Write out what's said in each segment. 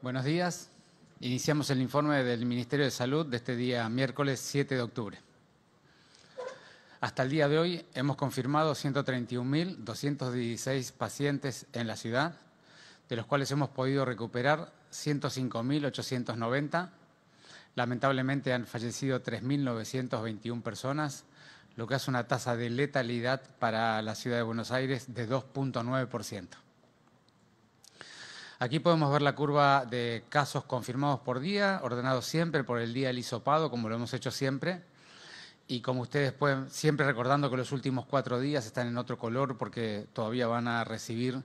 Buenos días. Iniciamos el informe del Ministerio de Salud de este día miércoles 7 de octubre. Hasta el día de hoy hemos confirmado 131.216 pacientes en la ciudad, de los cuales hemos podido recuperar 105.890. Lamentablemente han fallecido 3.921 personas, lo que hace una tasa de letalidad para la ciudad de Buenos Aires de 2,9%. Aquí podemos ver la curva de casos confirmados por día, ordenados siempre por el día del hisopado, como lo hemos hecho siempre. Y como ustedes pueden, siempre recordando que los últimos 4 días están en otro color porque todavía van a recibir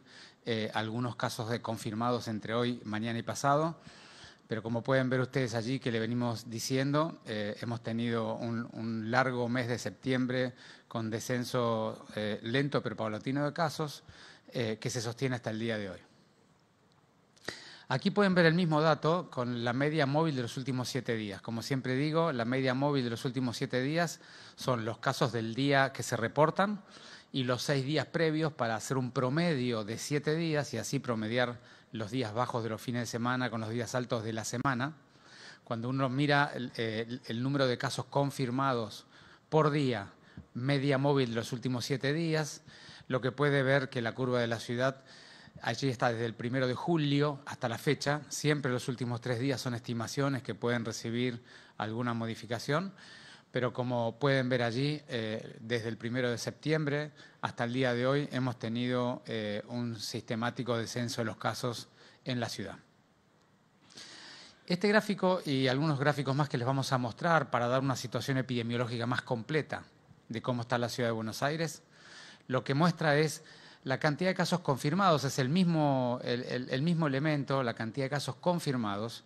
algunos casos de confirmados entre hoy, mañana y pasado. Pero como pueden ver ustedes allí que le venimos diciendo, hemos tenido un largo mes de septiembre con descenso lento pero paulatino de casos que se sostiene hasta el día de hoy. Aquí pueden ver el mismo dato con la media móvil de los últimos 7 días. Como siempre digo, la media móvil de los últimos 7 días son los casos del día que se reportan y los 6 días previos para hacer un promedio de 7 días y así promediar los días bajos de los fines de semana con los días altos de la semana. Cuando uno mira el número de casos confirmados por día, media móvil de los últimos 7 días, lo que puede ver que la curva de la ciudad allí está desde el 1 de julio hasta la fecha. Siempre los últimos 3 días son estimaciones que pueden recibir alguna modificación, pero como pueden ver allí, desde el 1 de septiembre hasta el día de hoy hemos tenido un sistemático descenso de los casos en la ciudad. Este gráfico y algunos gráficos más que les vamos a mostrar para dar una situación epidemiológica más completa de cómo está la ciudad de Buenos Aires, lo que muestra es la cantidad de casos confirmados, es el mismo elemento, la cantidad de casos confirmados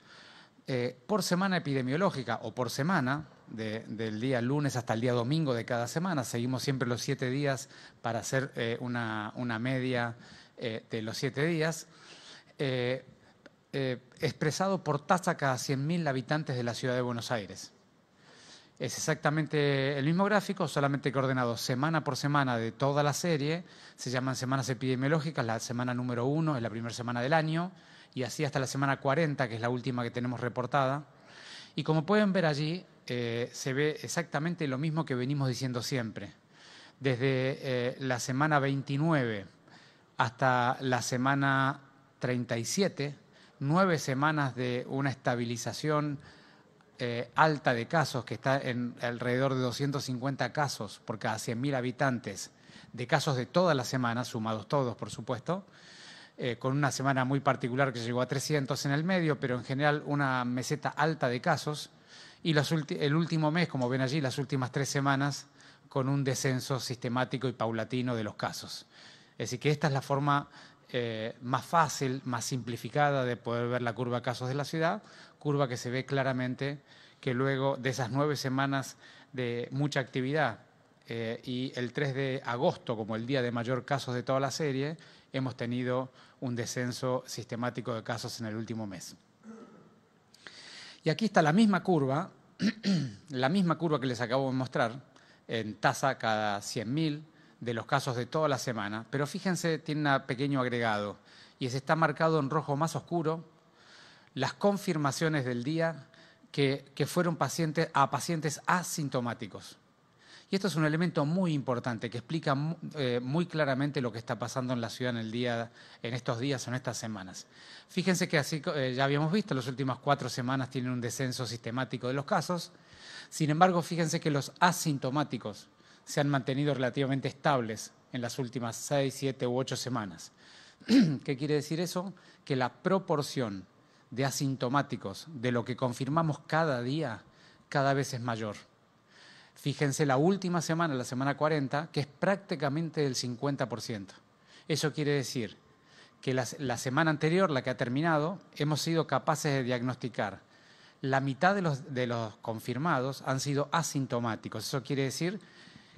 por semana epidemiológica o por semana, del día lunes hasta el día domingo de cada semana. Seguimos siempre los 7 días para hacer una media de los 7 días, expresado por tasa cada 100.000 habitantes de la ciudad de Buenos Aires. Es exactamente el mismo gráfico, solamente que ordenado semana por semana de toda la serie. Se llaman semanas epidemiológicas. La semana número 1 es la primera semana del año y así hasta la semana 40, que es la última que tenemos reportada. Y como pueden ver allí, se ve exactamente lo mismo que venimos diciendo siempre. Desde la semana 29 hasta la semana 37, 9 semanas de una estabilización alta de casos, que está en alrededor de 250 casos por cada 100.000 habitantes, de casos de todas las semanas, sumados todos, por supuesto, con una semana muy particular que llegó a 300 en el medio, pero en general una meseta alta de casos, y el último mes, como ven allí, las últimas 3 semanas, con un descenso sistemático y paulatino de los casos. Es decir, que esta es la forma más fácil, más simplificada de poder ver la curva de casos de la ciudad, curva que se ve claramente que luego de esas 9 semanas de mucha actividad y el 3 de agosto como el día de mayor casos de toda la serie, hemos tenido un descenso sistemático de casos en el último mes. Y aquí está la misma curva que les acabo de mostrar, en tasa cada 100.000 de los casos de toda la semana, pero fíjense, tiene un pequeño agregado y está marcado en rojo más oscuro las confirmaciones del día que fueron pacientes asintomáticos. Y esto es un elemento muy importante que explica muy claramente lo que está pasando en la ciudad en estos días o en estas semanas. Fíjense que así ya habíamos visto, las últimas 4 semanas tienen un descenso sistemático de los casos. Sin embargo, fíjense que los asintomáticos se han mantenido relativamente estables en las últimas 6, 7 u 8 semanas. ¿Qué quiere decir eso? Que la proporción de asintomáticos de lo que confirmamos cada día cada vez es mayor. Fíjense la última semana, la semana 40, que es prácticamente del 50%. Eso quiere decir que la semana anterior, la que ha terminado, hemos sido capaces de diagnosticar la mitad de los confirmados han sido asintomáticos. Eso quiere decir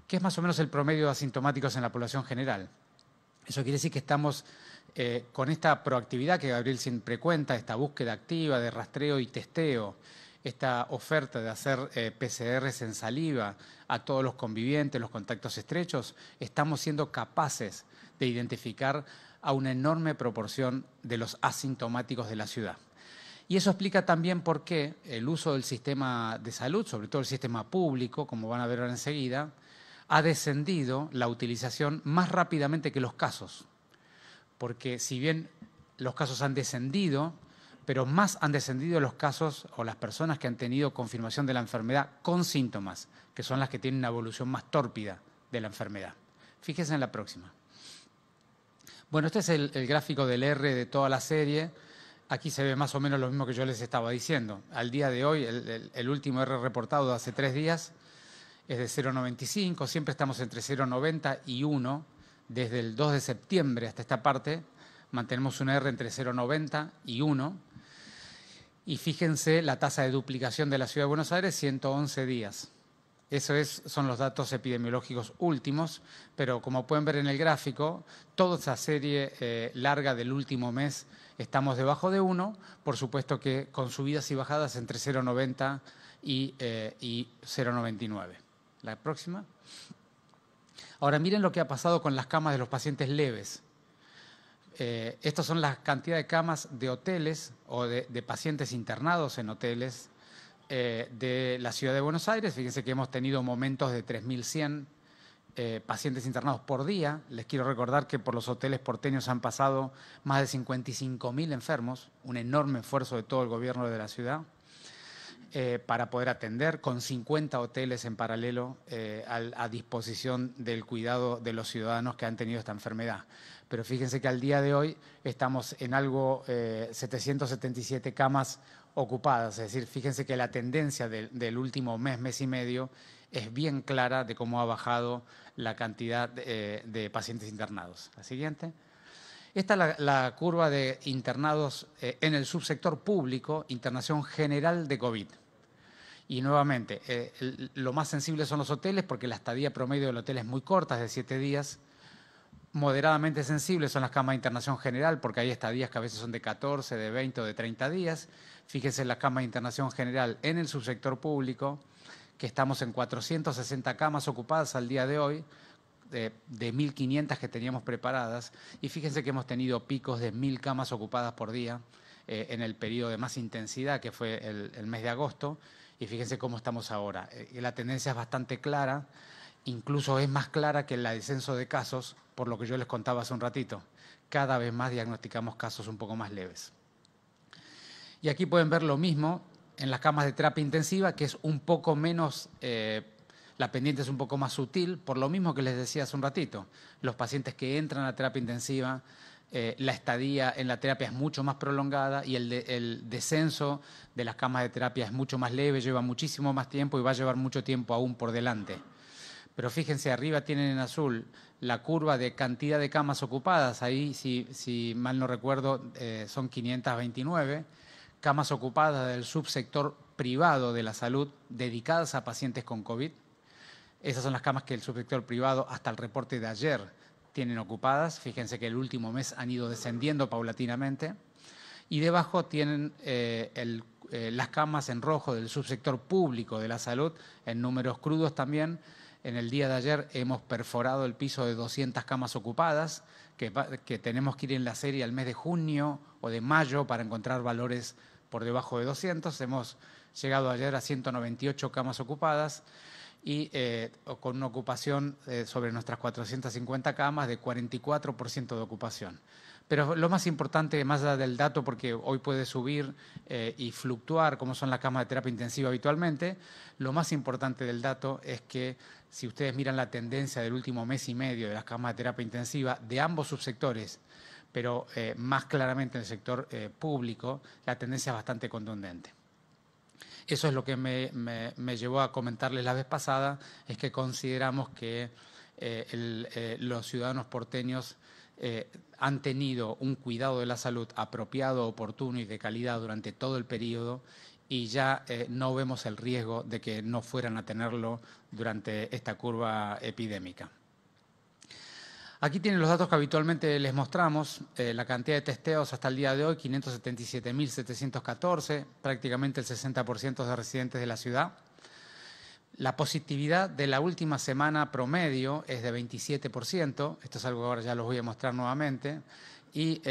que es más o menos el promedio de asintomáticos en la población general. Eso quiere decir que estamos con esta proactividad que Gabriel siempre cuenta, esta búsqueda activa de rastreo y testeo, esta oferta de hacer PCRs en saliva a todos los convivientes, los contactos estrechos, estamos siendo capaces de identificar a una enorme proporción de los asintomáticos de la ciudad. Y eso explica también por qué el uso del sistema de salud, sobre todo el sistema público, como van a ver ahora enseguida, ha descendido la utilización más rápidamente que los casos. Porque si bien los casos han descendido, pero más han descendido los casos o las personas que han tenido confirmación de la enfermedad con síntomas, que son las que tienen una evolución más tórpida de la enfermedad. Fíjense en la próxima. Bueno, este es el gráfico del R de toda la serie. Aquí se ve más o menos lo mismo que yo les estaba diciendo. Al día de hoy, el último R reportado de hace 3 días es de 0,95. Siempre estamos entre 0,90 y 1. Desde el 2 de septiembre hasta esta parte mantenemos un R entre 0,90 y 1. Y fíjense la tasa de duplicación de la Ciudad de Buenos Aires, 111 días. Esos son los datos epidemiológicos últimos, pero como pueden ver en el gráfico, toda esa serie larga del último mes estamos debajo de 1, por supuesto que con subidas y bajadas entre 0,90 y 0,99. La próxima. Ahora miren lo que ha pasado con las camas de los pacientes leves. Estas son las cantidades de camas de hoteles o de pacientes internados en hoteles de la Ciudad de Buenos Aires. Fíjense que hemos tenido momentos de 3.100 pacientes internados por día. Les quiero recordar que por los hoteles porteños han pasado más de 55.000 enfermos, un enorme esfuerzo de todo el gobierno de la ciudad para poder atender, con 50 hoteles en paralelo a disposición del cuidado de los ciudadanos que han tenido esta enfermedad. Pero fíjense que al día de hoy estamos en algo 777 camas ocupadas, es decir, fíjense que la tendencia del último mes, mes y medio, es bien clara de cómo ha bajado la cantidad de pacientes internados. La siguiente. Esta es la curva de internados en el subsector público, internación general de COVID. Y nuevamente, lo más sensible son los hoteles porque la estadía promedio del hotel es muy corta, es de 7 días. Moderadamente sensibles son las camas de internación general porque hay estadías que a veces son de 14, de 20 o de 30 días. Fíjense en las camas de internación general en el subsector público, que estamos en 460 camas ocupadas al día de hoy, de 1.500 que teníamos preparadas, y fíjense que hemos tenido picos de 1.000 camas ocupadas por día en el periodo de más intensidad, que fue el mes de agosto, y fíjense cómo estamos ahora. La tendencia es bastante clara, incluso es más clara que el descenso de casos, por lo que yo les contaba hace un ratito. Cada vez más diagnosticamos casos un poco más leves. Y aquí pueden ver lo mismo en las camas de terapia intensiva, que es un poco menos, la pendiente es un poco más sutil, por lo mismo que les decía hace un ratito. Los pacientes que entran a terapia intensiva, la estadía en la terapia es mucho más prolongada y el descenso de las camas de terapia es mucho más leve, lleva muchísimo más tiempo y va a llevar mucho tiempo aún por delante. Pero fíjense, arriba tienen en azul la curva de cantidad de camas ocupadas. Ahí, si mal no recuerdo, son 529 camas ocupadas del subsector privado de la salud dedicadas a pacientes con COVID. Esas son las camas que el subsector privado, hasta el reporte de ayer, tienen ocupadas. Fíjense que el último mes han ido descendiendo paulatinamente. Y debajo tienen las camas en rojo del subsector público de la salud, en números crudos también. En el día de ayer hemos perforado el piso de 200 camas ocupadas, que tenemos que ir en la serie al mes de junio o de mayo para encontrar valores por debajo de 200. Hemos llegado ayer a 198 camas ocupadas y con una ocupación sobre nuestras 450 camas de 44% de ocupación. Pero lo más importante, más allá del dato, porque hoy puede subir y fluctuar como son las camas de terapia intensiva habitualmente, lo más importante del dato es que si ustedes miran la tendencia del último mes y medio de las camas de terapia intensiva de ambos subsectores, pero más claramente en el sector público, la tendencia es bastante contundente. Eso es lo que me llevó a comentarles la vez pasada, es que consideramos que los ciudadanos porteños han tenido un cuidado de la salud apropiado, oportuno y de calidad durante todo el periodo y ya no vemos el riesgo de que no fueran a tenerlo durante esta curva epidémica. Aquí tienen los datos que habitualmente les mostramos, la cantidad de testeos hasta el día de hoy, 577.714, prácticamente el 60% de residentes de la ciudad. La positividad de la última semana promedio es de 27%, esto es algo que ahora ya los voy a mostrar nuevamente, y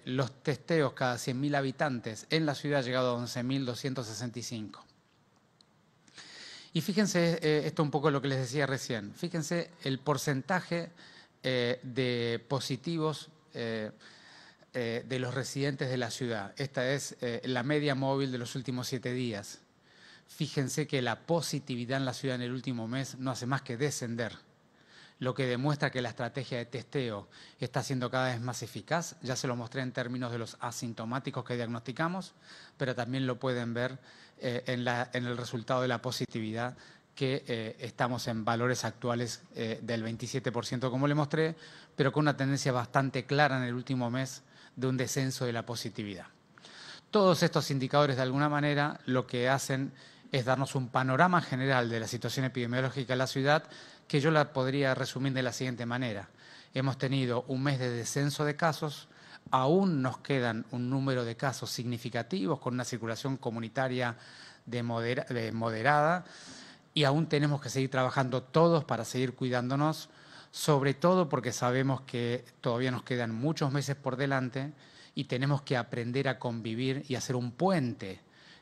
los testeos cada 100.000 habitantes en la ciudad ha llegado a 11.265. Y fíjense, esto un poco lo que les decía recién, fíjense el porcentaje de positivos de los residentes de la ciudad. Esta es la media móvil de los últimos 7 días. Fíjense que la positividad en la ciudad en el último mes no hace más que descender, lo que demuestra que la estrategia de testeo está siendo cada vez más eficaz. Ya se lo mostré en términos de los asintomáticos que diagnosticamos, pero también lo pueden ver en el resultado de la positividad, que estamos en valores actuales del 27%, como le mostré, pero con una tendencia bastante clara en el último mes de un descenso de la positividad. Todos estos indicadores, de alguna manera, lo que hacen es darnos un panorama general de la situación epidemiológica en la ciudad, que yo la podría resumir de la siguiente manera. Hemos tenido un mes de descenso de casos, aún nos quedan un número de casos significativos con una circulación comunitaria moderada, y aún tenemos que seguir trabajando todos para seguir cuidándonos, sobre todo porque sabemos que todavía nos quedan muchos meses por delante y tenemos que aprender a convivir y hacer un puente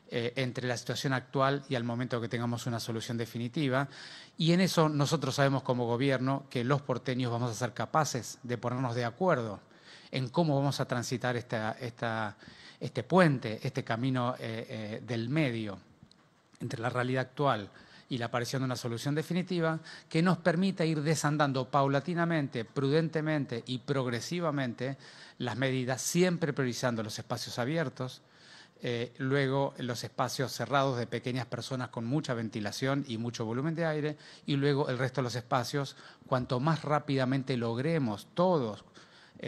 entre la situación actual y al momento que tengamos una solución definitiva. Y en eso nosotros sabemos como gobierno que los porteños vamos a ser capaces de ponernos de acuerdo en cómo vamos a transitar este puente, este camino del medio entre la realidad actual y la aparición de una solución definitiva que nos permita ir desandando paulatinamente, prudentemente y progresivamente las medidas, siempre priorizando los espacios abiertos, luego los espacios cerrados de pequeñas personas con mucha ventilación y mucho volumen de aire, y luego el resto de los espacios. Cuanto más rápidamente logremos todos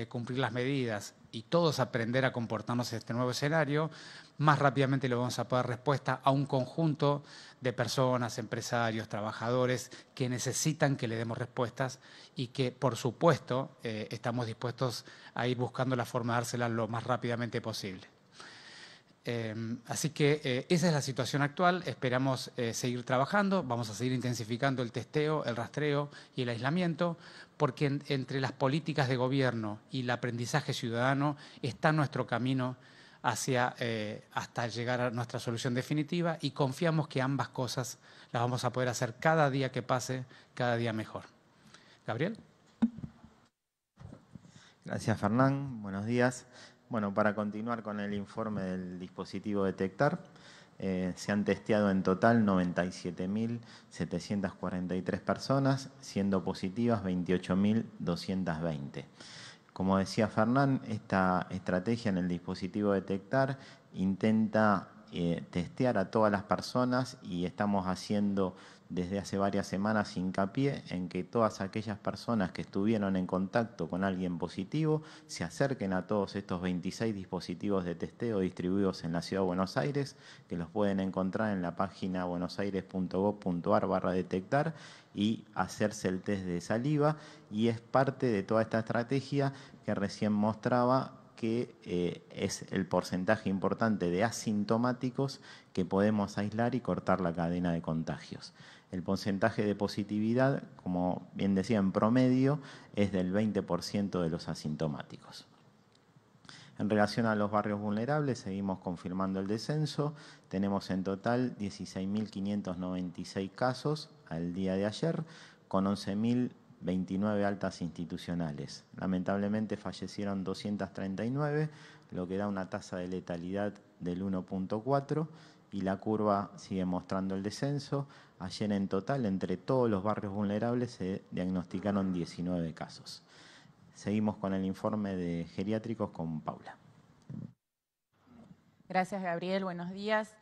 cumplir las medidas y todos aprender a comportarnos en este nuevo escenario, más rápidamente le vamos a poder dar respuesta a un conjunto de personas, empresarios, trabajadores que necesitan que le demos respuestas y que, por supuesto, estamos dispuestos a ir buscando la forma de dárselas lo más rápidamente posible. Así que esa es la situación actual. Esperamos seguir trabajando, vamos a seguir intensificando el testeo, el rastreo y el aislamiento, porque entre las políticas de gobierno y el aprendizaje ciudadano está nuestro camino hasta llegar a nuestra solución definitiva, y confiamos que ambas cosas las vamos a poder hacer cada día que pase, cada día mejor. Gabriel. Gracias, Fernán. Buenos días. Bueno, para continuar con el informe del dispositivo Detectar, se han testeado en total 97.743 personas, siendo positivas 28.220. Como decía Fernán, esta estrategia en el dispositivo Detectar intenta testear a todas las personas, y estamos haciendo desde hace varias semanas hincapié en que todas aquellas personas que estuvieron en contacto con alguien positivo se acerquen a todos estos 26 dispositivos de testeo distribuidos en la Ciudad de Buenos Aires, que los pueden encontrar en la página buenosaires.gov.ar/detectar, y hacerse el test de saliva. Y es parte de toda esta estrategia que recién mostraba, que es el porcentaje importante de asintomáticos que podemos aislar y cortar la cadena de contagios. El porcentaje de positividad, como bien decía, en promedio es del 20% de los asintomáticos. En relación a los barrios vulnerables, seguimos confirmando el descenso. Tenemos en total 16.596 casos al día de ayer, con 11.029 altas institucionales. Lamentablemente fallecieron 239, lo que da una tasa de letalidad del 1.4, y la curva sigue mostrando el descenso. Ayer en total, entre todos los barrios vulnerables, se diagnosticaron 19 casos. Seguimos con el informe de geriátricos con Paula. Gracias, Gabriel. Buenos días.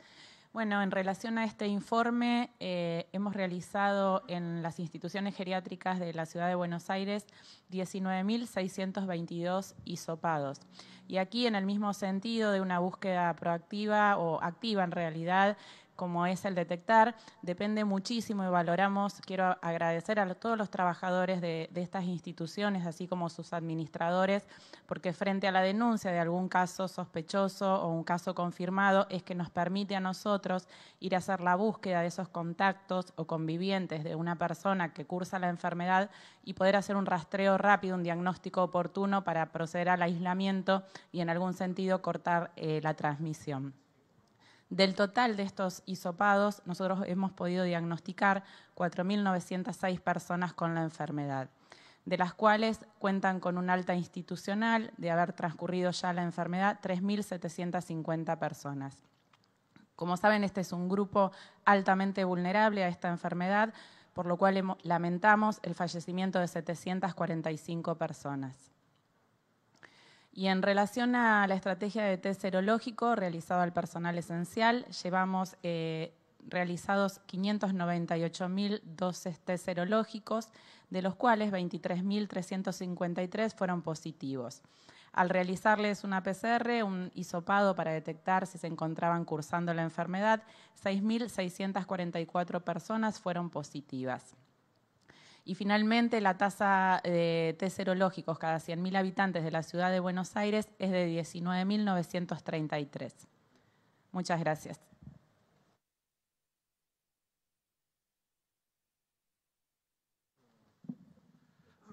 Bueno, en relación a este informe, hemos realizado en las instituciones geriátricas de la Ciudad de Buenos Aires 19.622 hisopados. Y aquí, en el mismo sentido de una búsqueda proactiva o activa en realidad, como es el detectar, depende muchísimo y valoramos, quiero agradecer a todos los trabajadores de estas instituciones, así como sus administradores, porque frente a la denuncia de algún caso sospechoso o un caso confirmado, es que nos permite a nosotros ir a hacer la búsqueda de esos contactos o convivientes de una persona que cursa la enfermedad y poder hacer un rastreo rápido, un diagnóstico oportuno para proceder al aislamiento y en algún sentido cortar la transmisión. Del total de estos hisopados, nosotros hemos podido diagnosticar 4.906 personas con la enfermedad, de las cuales cuentan con un alta institucional de haber transcurrido ya la enfermedad 3.750 personas. Como saben, este es un grupo altamente vulnerable a esta enfermedad, por lo cual lamentamos el fallecimiento de 745 personas. Y en relación a la estrategia de test serológico realizado al personal esencial, llevamos realizados 598.012 test serológicos, de los cuales 23.353 fueron positivos. Al realizarles una PCR, un hisopado para detectar si se encontraban cursando la enfermedad, 6.644 personas fueron positivas. Y finalmente, la tasa de test serológicos cada 100.000 habitantes de la ciudad de Buenos Aires es de 19.933. Muchas gracias.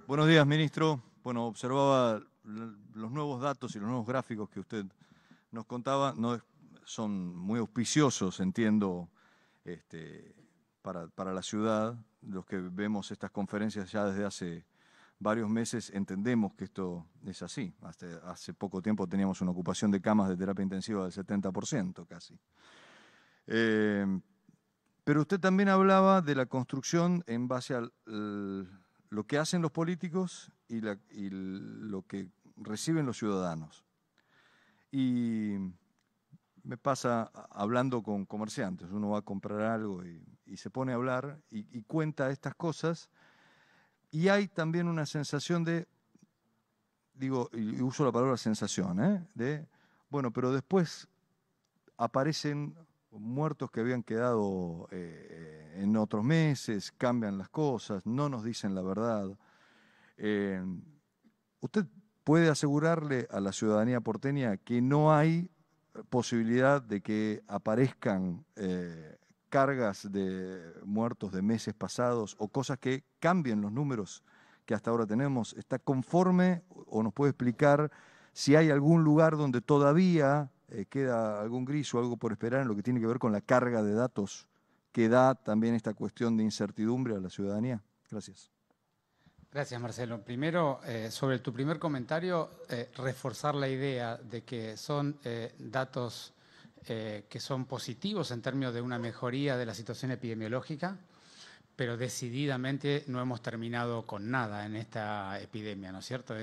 Buenos días, ministro. Bueno, observaba los nuevos datos y los nuevos gráficos que usted nos contaba. Son muy auspiciosos, entiendo, para la ciudad. Los que vemos estas conferencias ya desde hace varios meses entendemos que esto es así. Hace poco tiempo teníamos una ocupación de camas de terapia intensiva del 70% casi. Pero usted también hablaba de la construcción en base a lo que hacen los políticos y lo que reciben los ciudadanos. Y me pasa hablando con comerciantes, uno va a comprar algo y se pone a hablar y cuenta estas cosas, y hay también una sensación de, digo, y uso la palabra sensación, de, bueno, pero después aparecen muertos que habían quedado en otros meses, cambian las cosas, no nos dicen la verdad. ¿Usted puede asegurarle a la ciudadanía porteña que no hay posibilidad de que aparezcan cargas de muertos de meses pasados o cosas que cambien los números que hasta ahora tenemos? ¿Está conforme o nos puede explicar si hay algún lugar donde todavía queda algún gris o algo por esperar en lo que tiene que ver con la carga de datos que da también esta cuestión de incertidumbre a la ciudadanía? Gracias. Gracias, Marcelo. Primero, sobre tu primer comentario, reforzar la idea de que son datos que son positivos en términos de una mejoría de la situación epidemiológica, pero decididamente no hemos terminado con nada en esta epidemia, ¿no es cierto?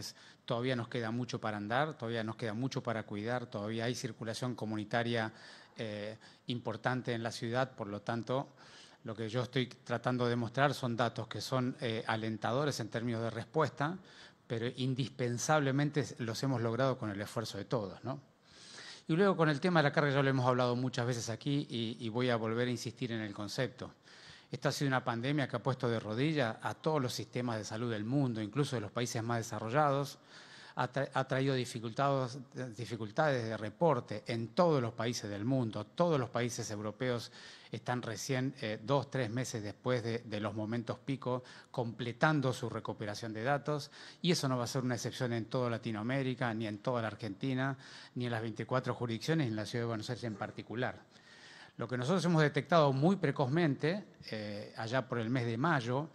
Todavía nos queda mucho para andar, todavía nos queda mucho para cuidar, todavía hay circulación comunitaria importante en la ciudad, por lo tanto, lo que yo estoy tratando de mostrar son datos que son alentadores en términos de respuesta, pero indispensablemente los hemos logrado con el esfuerzo de todos, ¿no? Y luego con el tema de la carga ya lo hemos hablado muchas veces aquí y voy a volver a insistir en el concepto. Esta ha sido una pandemia que ha puesto de rodillas a todos los sistemas de salud del mundo, incluso de los países más desarrollados. Ha traído dificultades de reporte en todos los países del mundo. Todos los países europeos están recién 2 o 3 meses después de los momentos pico completando su recuperación de datos, y eso no va a ser una excepción en toda Latinoamérica, ni en toda la Argentina, ni en las 24 jurisdicciones, ni en la Ciudad de Buenos Aires en particular. Lo que nosotros hemos detectado muy precozmente, allá por el mes de mayo,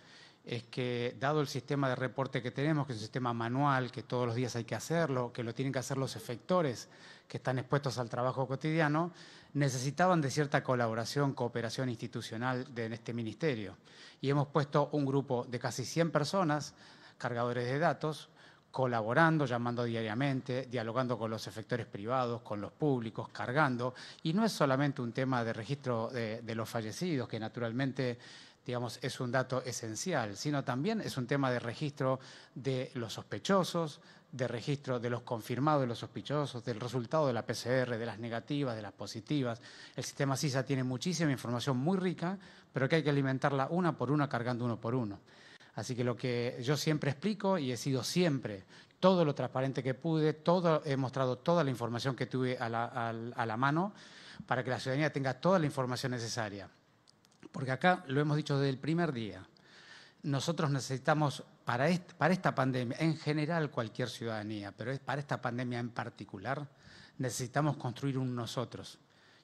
es que dado el sistema de reporte que tenemos, que es un sistema manual, que todos los días hay que hacerlo, que lo tienen que hacer los efectores que están expuestos al trabajo cotidiano, necesitaban de cierta colaboración, cooperación institucional en este ministerio. Y hemos puesto un grupo de casi 100 personas, cargadores de datos, colaborando, llamando diariamente, dialogando con los efectores privados, con los públicos, cargando. Y no es solamente un tema de registro de los fallecidos, que naturalmente digamos, es un dato esencial, sino también es un tema de registro de los sospechosos, de registro de los confirmados de los sospechosos, del resultado de la PCR, de las negativas, de las positivas. El sistema CISA tiene muchísima información muy rica, pero que hay que alimentarla una por una, cargando uno por uno. Así que lo que yo siempre explico, y he sido siempre todo lo transparente que pude, he mostrado toda la información que tuve a la mano para que la ciudadanía tenga toda la información necesaria. Porque acá lo hemos dicho desde el primer día. Nosotros necesitamos, para esta pandemia, en general cualquier ciudadanía, pero para esta pandemia en particular, necesitamos construir un nosotros.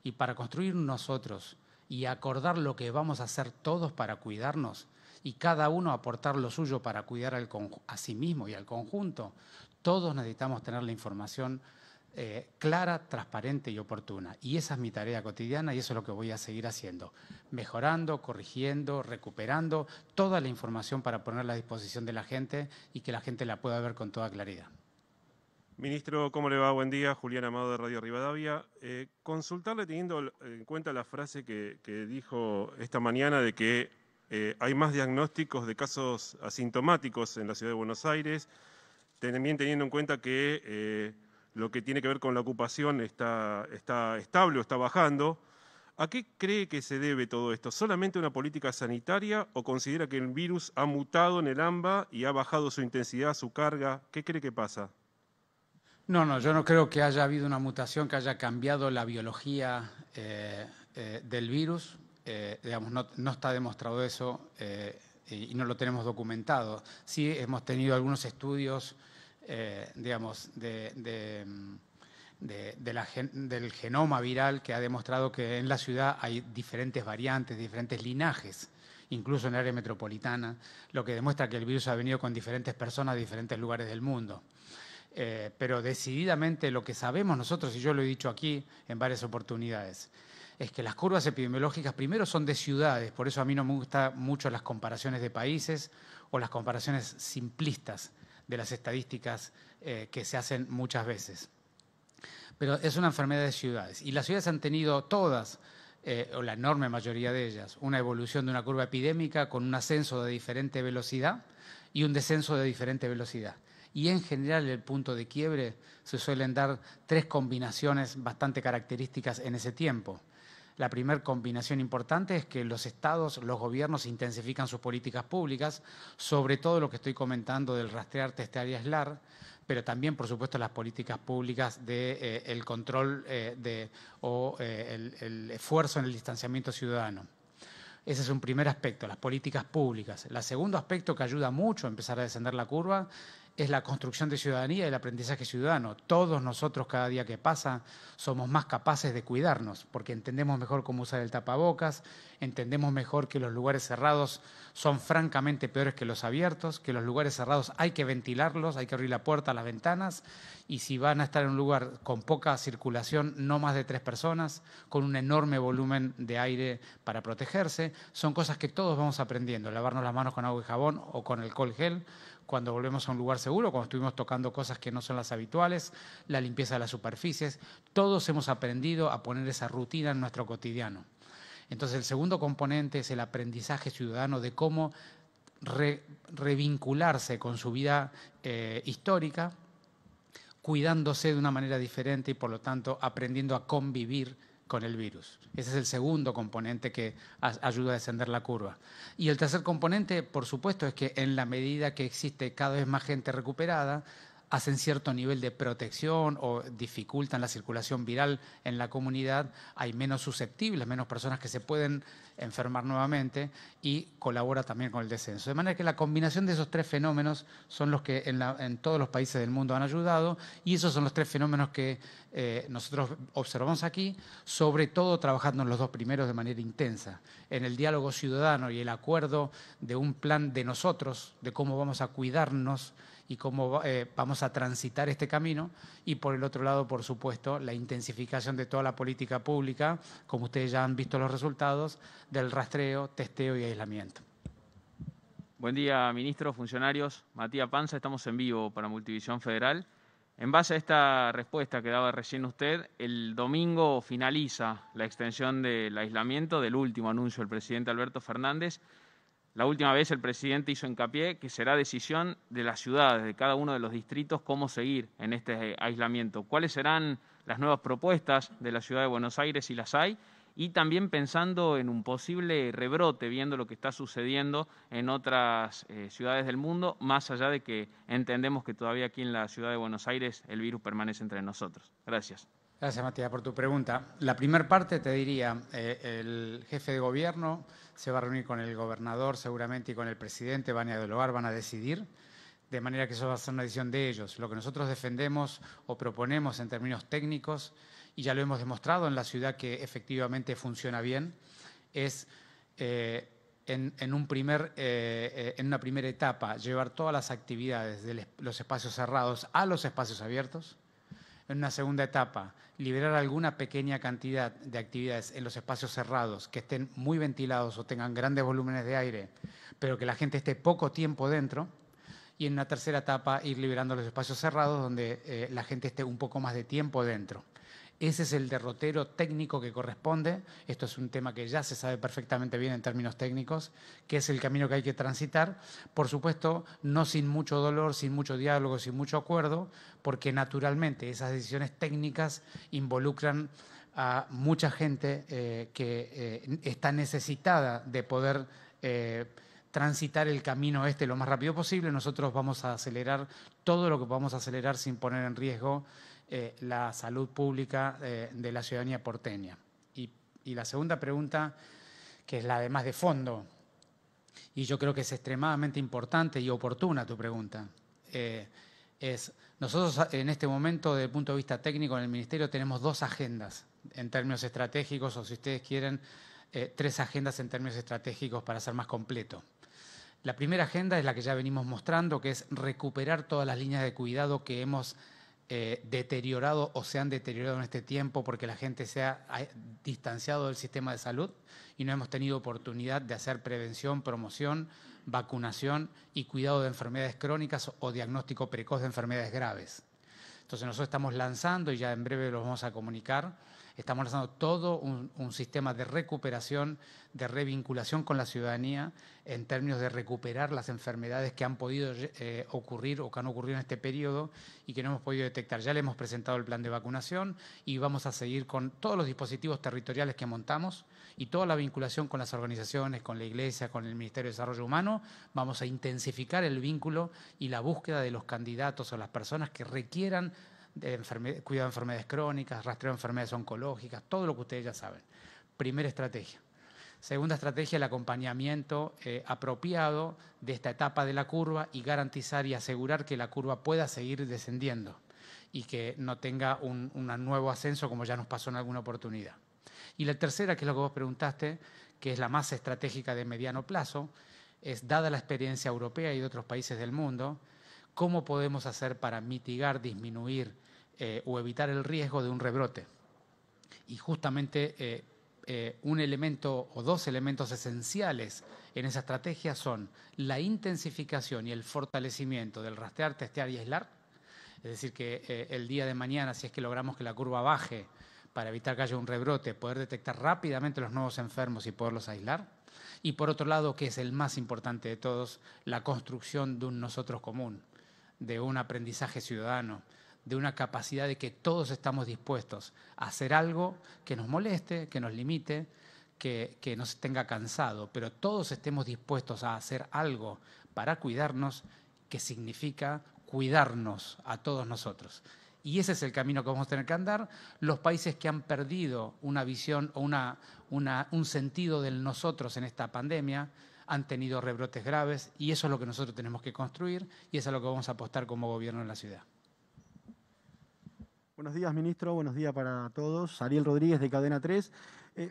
Y para construir un nosotros y acordar lo que vamos a hacer todos para cuidarnos, y cada uno aportar lo suyo para cuidar a sí mismo y al conjunto, todos necesitamos tener la información clara, transparente y oportuna. Y esa es mi tarea cotidiana y eso es lo que voy a seguir haciendo, mejorando, corrigiendo, recuperando toda la información para ponerla a disposición de la gente y que la gente la pueda ver con toda claridad. Ministro, ¿cómo le va? Buen día. Julián Amado de Radio Rivadavia. Consultarle teniendo en cuenta la frase que dijo esta mañana de que hay más diagnósticos de casos asintomáticos en la Ciudad de Buenos Aires, también teniendo en cuenta que lo que tiene que ver con la ocupación está estable o está bajando. ¿A qué cree que se debe todo esto? ¿Solamente una política sanitaria o considera que el virus ha mutado en el AMBA y ha bajado su intensidad, su carga? ¿Qué cree que pasa? No, yo no creo que haya habido una mutación que haya cambiado la biología del virus. Digamos, no está demostrado eso y no lo tenemos documentado. Sí hemos tenido algunos estudios, digamos, del genoma viral que ha demostrado que en la ciudad hay diferentes variantes, diferentes linajes, incluso en el área metropolitana, lo que demuestra que el virus ha venido con diferentes personas de diferentes lugares del mundo. Pero decididamente lo que sabemos nosotros, y yo lo he dicho aquí en varias oportunidades, es que las curvas epidemiológicas primero son de ciudades, por eso a mí no me gustan mucho las comparaciones de países o las comparaciones simplistas de las estadísticas que se hacen muchas veces. Pero es una enfermedad de ciudades y las ciudades han tenido todas, o la enorme mayoría de ellas, una evolución de una curva epidémica con un ascenso de diferente velocidad y un descenso de diferente velocidad. Y en general el punto de quiebre se suelen dar tres combinaciones bastante características en ese tiempo. La primera combinación importante es que los estados, los gobiernos intensifican sus políticas públicas, sobre todo lo que estoy comentando del rastrear, testear y aislar, pero también, por supuesto, las políticas públicas del control el esfuerzo en el distanciamiento ciudadano. Ese es un primer aspecto, las políticas públicas. El segundo aspecto que ayuda mucho a empezar a descender la curva es la construcción de ciudadanía y el aprendizaje ciudadano. Todos nosotros, cada día que pasa, somos más capaces de cuidarnos, porque entendemos mejor cómo usar el tapabocas, entendemos mejor que los lugares cerrados son francamente peores que los abiertos, que los lugares cerrados hay que ventilarlos, hay que abrir la puerta, las ventanas, y si van a estar en un lugar con poca circulación, no más de 3 personas, con un enorme volumen de aire para protegerse, son cosas que todos vamos aprendiendo, lavarnos las manos con agua y jabón o con alcohol gel, cuando volvemos a un lugar seguro, cuando estuvimos tocando cosas que no son las habituales, la limpieza de las superficies, todos hemos aprendido a poner esa rutina en nuestro cotidiano. Entonces el segundo componente es el aprendizaje ciudadano de cómo revincularse con su vida histórica, cuidándose de una manera diferente y por lo tanto aprendiendo a convivir con el virus. Ese es el segundo componente que ayuda a descender la curva. Y el tercer componente, por supuesto, es que en la medida que existe cada vez más gente recuperada, hacen cierto nivel de protección o dificultan la circulación viral en la comunidad, hay menos susceptibles, menos personas que se pueden enfermar nuevamente y colabora también con el descenso. De manera que la combinación de esos tres fenómenos son los que en todos los países del mundo han ayudado y esos son los tres fenómenos que nosotros observamos aquí, sobre todo trabajando en los dos primeros de manera intensa, en el diálogo ciudadano y el acuerdo de un plan de nosotros, de cómo vamos a cuidarnos y cómo vamos a transitar este camino, y por el otro lado, por supuesto, la intensificación de toda la política pública, como ustedes ya han visto los resultados, del rastreo, testeo y aislamiento. Buen día, ministro, funcionarios. Matías Panza, estamos en vivo para Multivisión Federal. En base a esta respuesta que daba recién usted, el domingo finaliza la extensión del aislamiento del último anuncio del presidente Alberto Fernández. La última vez el presidente hizo hincapié que será decisión de las ciudades, de cada uno de los distritos, cómo seguir en este aislamiento. ¿Cuáles serán las nuevas propuestas de la Ciudad de Buenos Aires, si las hay? Y también pensando en un posible rebrote, viendo lo que está sucediendo en otras ciudades del mundo, más allá de que entendemos que todavía aquí en la Ciudad de Buenos Aires el virus permanece entre nosotros. Gracias. Gracias, Matías, por tu pregunta. La primera parte te diría, el jefe de gobierno se va a reunir con el gobernador seguramente y con el presidente, van a dialogar, van a decidir, de manera que eso va a ser una decisión de ellos. Lo que nosotros defendemos o proponemos en términos técnicos, y ya lo hemos demostrado en la ciudad que efectivamente funciona bien, es en una primera etapa llevar todas las actividades de los espacios cerrados a los espacios abiertos. En una segunda etapa, liberar alguna pequeña cantidad de actividades en los espacios cerrados que estén muy ventilados o tengan grandes volúmenes de aire, pero que la gente esté poco tiempo dentro. Y en una tercera etapa, ir liberando los espacios cerrados donde la gente esté un poco más de tiempo dentro. Ese es el derrotero técnico que corresponde. Esto es un tema que ya se sabe perfectamente bien en términos técnicos, que es el camino que hay que transitar. Por supuesto, no sin mucho dolor, sin mucho diálogo, sin mucho acuerdo, porque naturalmente esas decisiones técnicas involucran a mucha gente que está necesitada de poder transitar el camino lo más rápido posible. Nosotros vamos a acelerar todo lo que podamos acelerar sin poner en riesgo la salud pública de la ciudadanía porteña. Y la segunda pregunta, que es la de más de fondo, y yo creo que es extremadamente importante y oportuna tu pregunta, es nosotros en este momento, desde el punto de vista técnico en el Ministerio, tenemos 2 agendas en términos estratégicos, o si ustedes quieren, 3 agendas en términos estratégicos para ser más completo. La primera agenda es la que ya venimos mostrando, que es recuperar todas las líneas de cuidado que hemos deteriorado o se han deteriorado en este tiempo porque la gente se ha distanciado del sistema de salud y no hemos tenido oportunidad de hacer prevención, promoción, vacunación y cuidado de enfermedades crónicas o diagnóstico precoz de enfermedades graves. Entonces nosotros estamos lanzando, y ya en breve lo vamos a comunicar, estamos lanzando todo un sistema de recuperación, de revinculación con la ciudadanía en términos de recuperar las enfermedades que han podido ocurrir o que han ocurrido en este periodo y que no hemos podido detectar. Ya le hemos presentado el plan de vacunación y vamos a seguir con todos los dispositivos territoriales que montamos y toda la vinculación con las organizaciones, con la Iglesia, con el Ministerio de Desarrollo Humano. Vamos a intensificar el vínculo y la búsqueda de los candidatos o las personas que requieran cuidado de enfermedades crónicas, rastreo de enfermedades oncológicas, todo lo que ustedes ya saben. Primera estrategia. Segunda estrategia, el acompañamiento apropiado de esta etapa de la curva y garantizar y asegurar que la curva pueda seguir descendiendo y que no tenga un nuevo ascenso como ya nos pasó en alguna oportunidad. Y la tercera, que es lo que vos preguntaste, que es la más estratégica de mediano plazo, es, dada la experiencia europea y de otros países del mundo, cómo podemos hacer para mitigar, disminuir o evitar el riesgo de un rebrote. Y justamente un elemento o 2 elementos esenciales en esa estrategia son la intensificación y el fortalecimiento del rastrear, testear y aislar. Es decir, que el día de mañana, si es que logramos que la curva baje para evitar que haya un rebrote, poder detectar rápidamente los nuevos enfermos y poderlos aislar. Y por otro lado, que es el más importante de todos, la construcción de un nosotros común, de un aprendizaje ciudadano, de una capacidad de que todos estamos dispuestos a hacer algo que nos moleste, que nos limite, que nos tenga cansado, pero todos estemos dispuestos a hacer algo para cuidarnos, que significa cuidarnos a todos nosotros. Y ese es el camino que vamos a tener que andar. Los países que han perdido una visión o un sentido del nosotros en esta pandemia han tenido rebrotes graves y eso es lo que nosotros tenemos que construir y eso es lo que vamos a apostar como gobierno en la ciudad. Buenos días, ministro. Buenos días para todos. Ariel Rodríguez, de Cadena 3.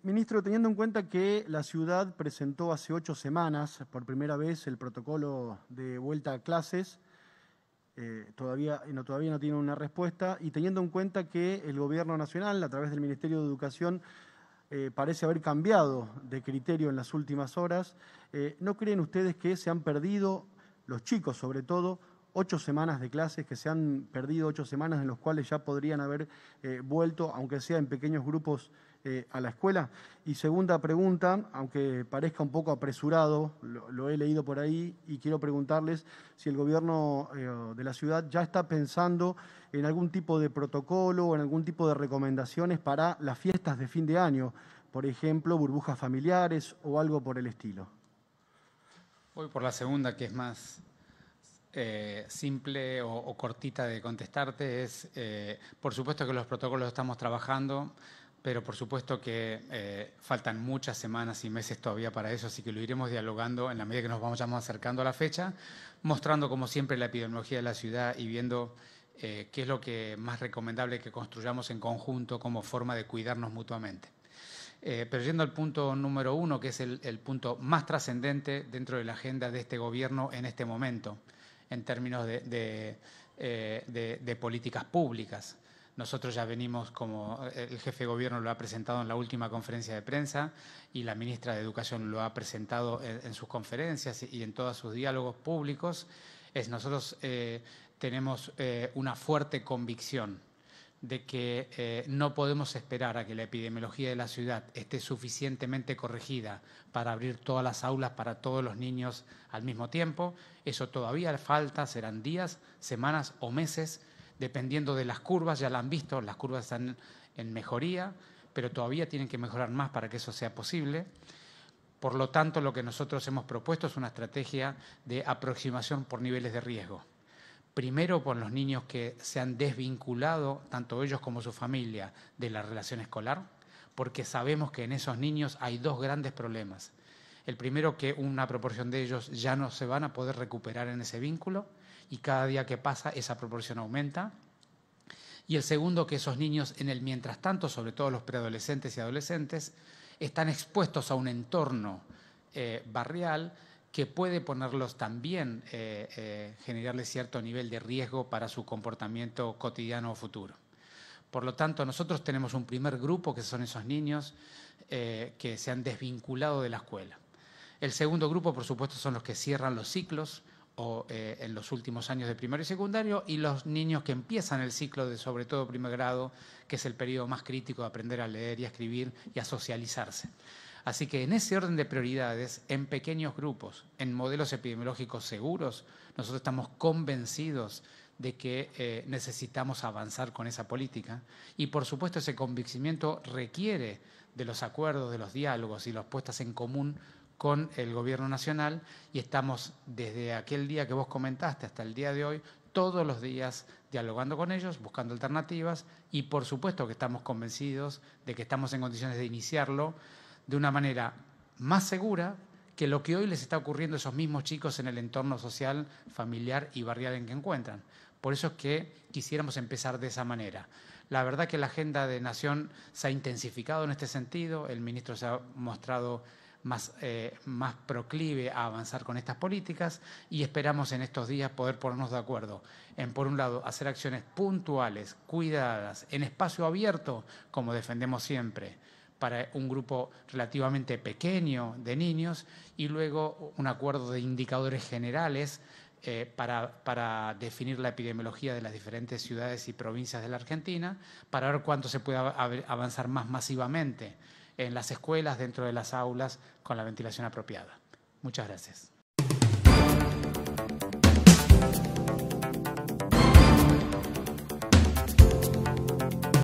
Ministro, teniendo en cuenta que la ciudad presentó hace 8 semanas por primera vez el protocolo de vuelta a clases, todavía no tiene una respuesta, y teniendo en cuenta que el Gobierno Nacional, a través del Ministerio de Educación, parece haber cambiado de criterio en las últimas horas, ¿no creen ustedes que se han perdido, los chicos sobre todo, 8 semanas de clases, que se han perdido 8 semanas en los cuales ya podrían haber vuelto, aunque sea en pequeños grupos, a la escuela? Y segunda pregunta, aunque parezca un poco apresurado, lo he leído por ahí y quiero preguntarles si el gobierno de la ciudad ya está pensando en algún tipo de protocolo o en algún tipo de recomendaciones para las fiestas de fin de año, por ejemplo, burbujas familiares o algo por el estilo. Voy por la segunda, que es más simple o cortita de contestarte. Por supuesto que los protocolos estamos trabajando, pero por supuesto que faltan muchas semanas y meses todavía para eso, así que lo iremos dialogando en la medida que nos vayamos acercando a la fecha, mostrando como siempre la epidemiología de la ciudad y viendo qué es lo que más recomendable que construyamos en conjunto como forma de cuidarnos mutuamente. Pero yendo al punto número 1, que es el punto más trascendente dentro de la agenda de este gobierno en este momento, en términos de políticas públicas. Nosotros ya venimos, como el jefe de gobierno lo ha presentado en la última conferencia de prensa y la ministra de Educación lo ha presentado en sus conferencias y en todos sus diálogos públicos, nosotros tenemos una fuerte convicción de que no podemos esperar a que la epidemiología de la ciudad esté suficientemente corregida para abrir todas las aulas para todos los niños al mismo tiempo. Eso todavía falta, serán días, semanas o meses, dependiendo de las curvas. Ya la han visto, las curvas están en mejoría, pero todavía tienen que mejorar más para que eso sea posible. Por lo tanto, lo que nosotros hemos propuesto es una estrategia de aproximación por niveles de riesgo. Primero, por los niños que se han desvinculado, tanto ellos como su familia, de la relación escolar, porque sabemos que en esos niños hay dos grandes problemas. El primero, que una proporción de ellos ya no se van a poder recuperar en ese vínculo y cada día que pasa esa proporción aumenta. Y el segundo, que esos niños en el mientras tanto, sobre todo los preadolescentes y adolescentes, están expuestos a un entorno barrial que puede ponerlos también, generarles cierto nivel de riesgo para su comportamiento cotidiano o futuro. Por lo tanto, nosotros tenemos un primer grupo, que son esos niños que se han desvinculado de la escuela. El segundo grupo, por supuesto, son los que cierran los ciclos o en los últimos años de primario y secundario, y los niños que empiezan el ciclo de sobre todo primer grado, que es el periodo más crítico de aprender a leer y a escribir y a socializarse. Así que en ese orden de prioridades, en pequeños grupos, en modelos epidemiológicos seguros, nosotros estamos convencidos de que necesitamos avanzar con esa política y, por supuesto, ese convencimiento requiere de los acuerdos, de los diálogos y las puestas en común con el Gobierno Nacional, y estamos desde aquel día que vos comentaste hasta el día de hoy, todos los días dialogando con ellos, buscando alternativas y, por supuesto, que estamos convencidos de que estamos en condiciones de iniciarlo de una manera más segura que lo que hoy les está ocurriendo a esos mismos chicos en el entorno social, familiar y barrial en que encuentran. Por eso es que quisiéramos empezar de esa manera. La verdad que la agenda de Nación se ha intensificado en este sentido, el ministro se ha mostrado más proclive a avanzar con estas políticas y esperamos en estos días poder ponernos de acuerdo en, por un lado, hacer acciones puntuales, cuidadas, en espacio abierto, como defendemos siempre, para un grupo relativamente pequeño de niños, y luego un acuerdo de indicadores generales para definir la epidemiología de las diferentes ciudades y provincias de la Argentina, para ver cuánto se puede avanzar más masivamente en las escuelas, dentro de las aulas, con la ventilación apropiada. Muchas gracias.